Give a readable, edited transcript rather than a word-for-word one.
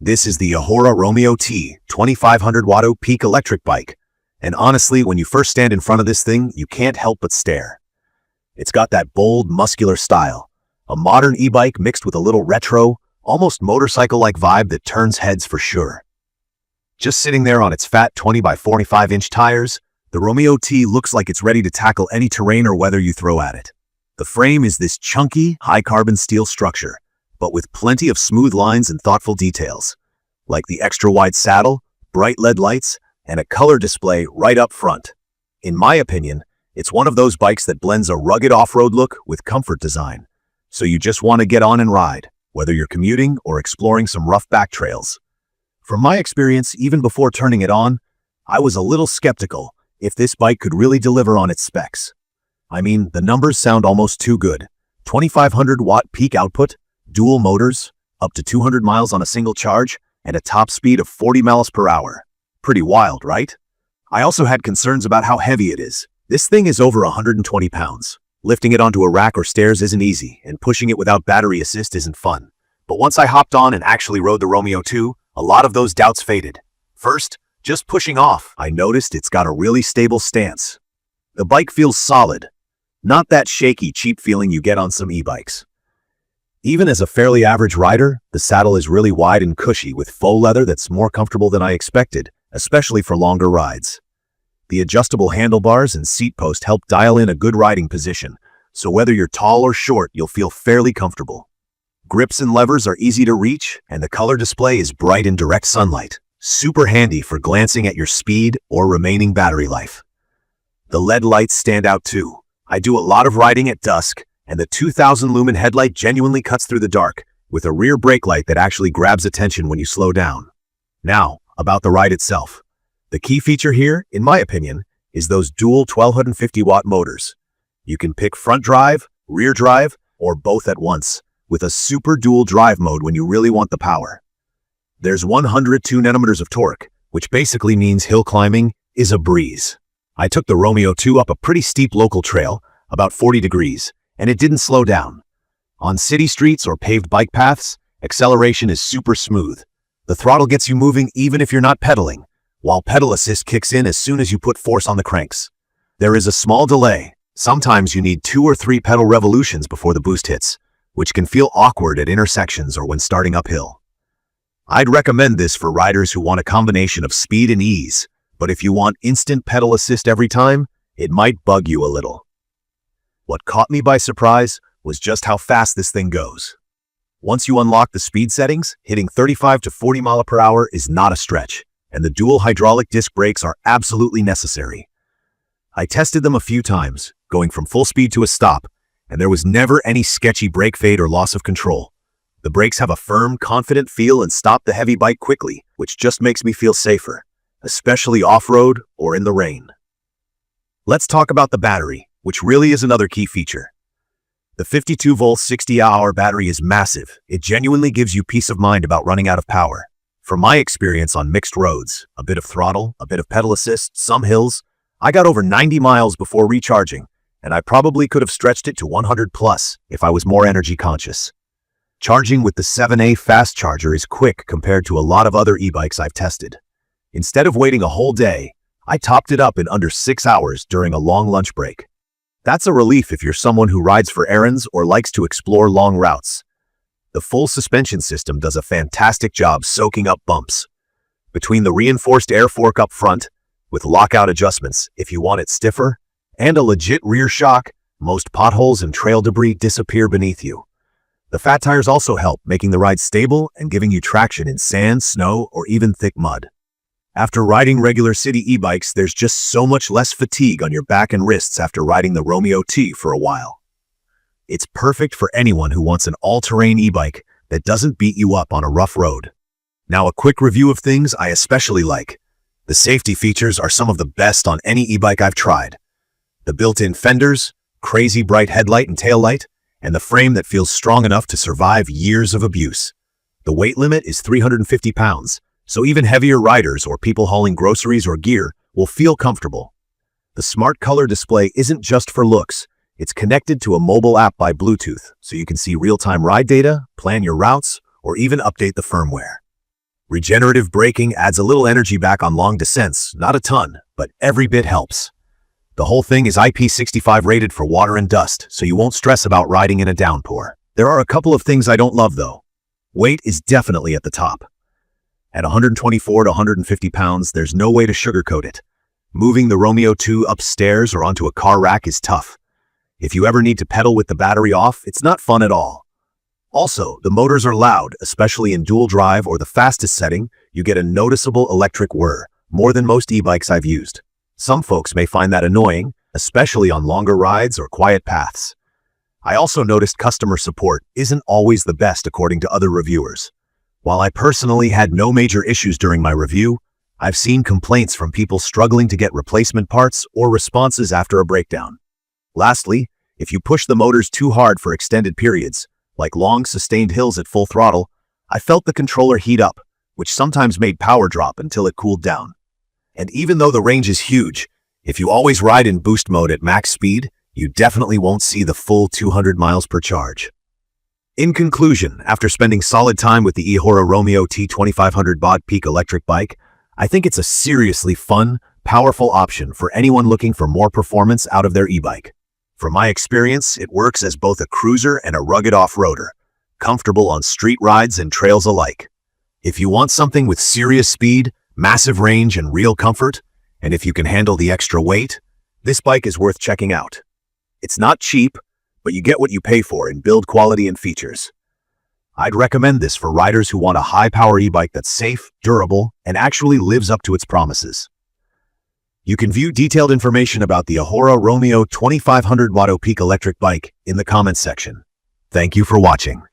This is the eAhora Romeo T 2500 watt peak electric bike. And honestly, when you first stand in front of this thing, you can't help but stare. It's got that bold, muscular style, a modern e-bike mixed with a little retro, almost motorcycle-like vibe that turns heads for sure. Just sitting there on its fat 20 by 45-inch tires, the Romeo T looks like it's ready to tackle any terrain or weather you throw at it. The frame is this chunky, high-carbon steel structure, but with plenty of smooth lines and thoughtful details, like the extra-wide saddle, bright LED lights, and a color display right up front. In my opinion, it's one of those bikes that blends a rugged off-road look with comfort design, so you just want to get on and ride, whether you're commuting or exploring some rough back trails. From my experience, even before turning it on, I was a little skeptical if this bike could really deliver on its specs. I mean, the numbers sound almost too good. 2500 watt peak output, dual motors, up to 200 miles on a single charge, and a top speed of 40 miles per hour. Pretty wild, right? I also had concerns about how heavy it is. This thing is over 120 pounds. Lifting it onto a rack or stairs isn't easy, and pushing it without battery assist isn't fun. But once I hopped on and actually rode the Romeo II, a lot of those doubts faded. First, just pushing off, I noticed it's got a really stable stance. The bike feels solid, not that shaky, cheap feeling you get on some e-bikes. Even as a fairly average rider, the saddle is really wide and cushy with faux leather that's more comfortable than I expected, especially for longer rides. The adjustable handlebars and seat post help dial in a good riding position, so whether you're tall or short, you'll feel fairly comfortable. Grips and levers are easy to reach, and the color display is bright in direct sunlight, super handy for glancing at your speed or remaining battery life. The LED lights stand out too. I do a lot of riding at dusk, and the 2000 lumen headlight genuinely cuts through the dark, with a rear brake light that actually grabs attention when you slow down. Now, about the ride itself. The key feature here, in my opinion, is those dual 1250 watt motors. You can pick front drive, rear drive, or both at once, with a super dual drive mode when you really want the power. There's 102 nanometers of torque, which basically means hill climbing is a breeze. I took the Romeo II up a pretty steep local trail, about 40 degrees, and it didn't slow down. On city streets or paved bike paths, acceleration is super smooth. The throttle gets you moving even if you're not pedaling, while pedal assist kicks in as soon as you put force on the cranks. There is a small delay. Sometimes you need 2 or 3 pedal revolutions before the boost hits, which can feel awkward at intersections or when starting uphill. I'd recommend this for riders who want a combination of speed and ease, but if you want instant pedal assist every time, it might bug you a little. What caught me by surprise was just how fast this thing goes. Once you unlock the speed settings, hitting 35 to 40 miles per hour is not a stretch, and the dual hydraulic disc brakes are absolutely necessary. I tested them a few times, going from full speed to a stop, and there was never any sketchy brake fade or loss of control. The brakes have a firm, confident feel and stop the heavy bike quickly, which just makes me feel safer, especially off-road or in the rain. Let's talk about the battery, which really is another key feature. The 52-volt 60-hour battery is massive. It genuinely gives you peace of mind about running out of power. From my experience on mixed roads, a bit of throttle, a bit of pedal assist, some hills, I got over 90 miles before recharging, and I probably could have stretched it to 100 plus if I was more energy conscious. Charging with the 7A fast charger is quick compared to a lot of other e-bikes I've tested. Instead of waiting a whole day, I topped it up in under 6 hours during a long lunch break. That's a relief if you're someone who rides for errands or likes to explore long routes. The full suspension system does a fantastic job soaking up bumps. Between the reinforced air fork up front, with lockout adjustments if you want it stiffer, and a legit rear shock, most potholes and trail debris disappear beneath you. The fat tires also help, making the ride stable and giving you traction in sand, snow, or even thick mud. After riding regular city e-bikes, there's just so much less fatigue on your back and wrists after riding the Romeo T for a while. It's perfect for anyone who wants an all-terrain e-bike that doesn't beat you up on a rough road. Now, a quick review of things I especially like. The safety features are some of the best on any e-bike I've tried. The built-in fenders, crazy bright headlight and taillight, and the frame that feels strong enough to survive years of abuse. The weight limit is 350 pounds, so even heavier riders or people hauling groceries or gear will feel comfortable. The smart color display isn't just for looks. It's connected to a mobile app by Bluetooth, so you can see real-time ride data, plan your routes, or even update the firmware. Regenerative braking adds a little energy back on long descents, not a ton, but every bit helps. The whole thing is IP65 rated for water and dust, so you won't stress about riding in a downpour. There are a couple of things I don't love though. Weight is definitely at the top. At 124 to 150 pounds, there's no way to sugarcoat it. Moving the Romeo II upstairs or onto a car rack is tough. If you ever need to pedal with the battery off, it's not fun at all. Also, the motors are loud, especially in dual drive or the fastest setting. You get a noticeable electric whir, more than most e-bikes I've used. Some folks may find that annoying, especially on longer rides or quiet paths. I also noticed customer support isn't always the best according to other reviewers. While I personally had no major issues during my review, I've seen complaints from people struggling to get replacement parts or responses after a breakdown. Lastly, if you push the motors too hard for extended periods, like long sustained hills at full throttle, I felt the controller heat up, which sometimes made power drop until it cooled down. And even though the range is huge, if you always ride in boost mode at max speed, you definitely won't see the full 200 miles per charge. In conclusion, after spending solid time with the eAhora Romeo T2500 Baud Peak electric bike, I think it's a seriously fun, powerful option for anyone looking for more performance out of their e-bike. From my experience, it works as both a cruiser and a rugged off-roader, comfortable on street rides and trails alike. If you want something with serious speed, massive range, and real comfort, and if you can handle the extra weight, this bike is worth checking out. It's not cheap, but you get what you pay for in build quality and features. I'd recommend this for riders who want a high-power e-bike that's safe, durable, and actually lives up to its promises. You can view detailed information about the eAhora Romeo 2500 Watt Peak electric bike in the comments section. Thank you for watching.